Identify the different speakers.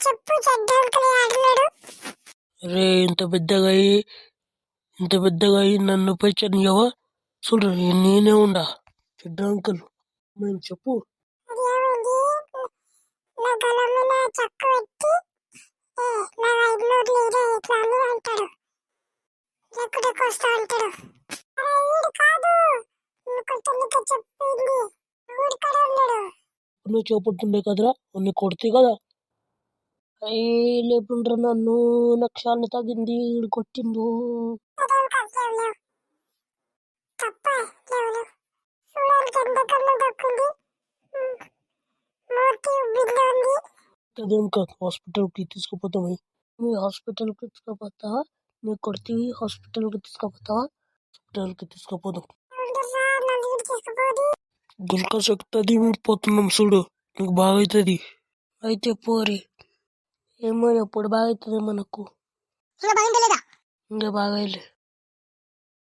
Speaker 1: చెప్పు చెడ్డ అంకుల్ ఆడలేడు.
Speaker 2: రే ఇంత పెద్దగా అయ్యి నన్ను పెంచనియవా? చూడు నేనే ఉండా చెడ్డ అంకుల్. నేను చెప్పు.
Speaker 1: అది ఏమైంది, నా గల మీద చక్కు పెట్టి నా వైపు నోట్లు ఇట్లా అని అంటాడు. ఎక్కుటకు వస్తా అంటాడు. అరే వీడు కాదు, నువ్వు కొట్టనిక చెప్పింది వీడు కూడా ఉన్నాడు.
Speaker 2: నువ్వు చేపట్టుండే కదరా, ఉన్ని కొడితే కదా. అయ్యి లేకుండ్రా నన్ను, నాకు చాలా తగ్గింది, ఈడు కొట్టిండు.
Speaker 1: అదేం కాదు, లేవు తప్ప లేవు చూడడానికి ఎంత కన్నా దక్కుంది, మూర్తి ఉబ్బింది ఉంది.
Speaker 2: అదేం కాదు, హాస్పిటల్కి తీసుకుపోతామని. మీ హాస్పిటల్కి తీసుకుపోతావా? నీ కొడితే హాస్పిటల్కి తీసుకుపోతావా? హాస్పిటల్కి తీసుకుపోదాం.
Speaker 1: ఉండరా నన్ను వీడు తీసుకుపోదు.
Speaker 2: గుల్కస్ ఎక్కుతుంది పోతున్నాం చూడు, నీకు బాగా అవుతుంది. అయితే పోరి, ఏమో ఎప్పుడు బాగా అవుతుంది మనకు.
Speaker 1: ఇంకా బాగుందా లేదా?
Speaker 2: ఇంకా బాగా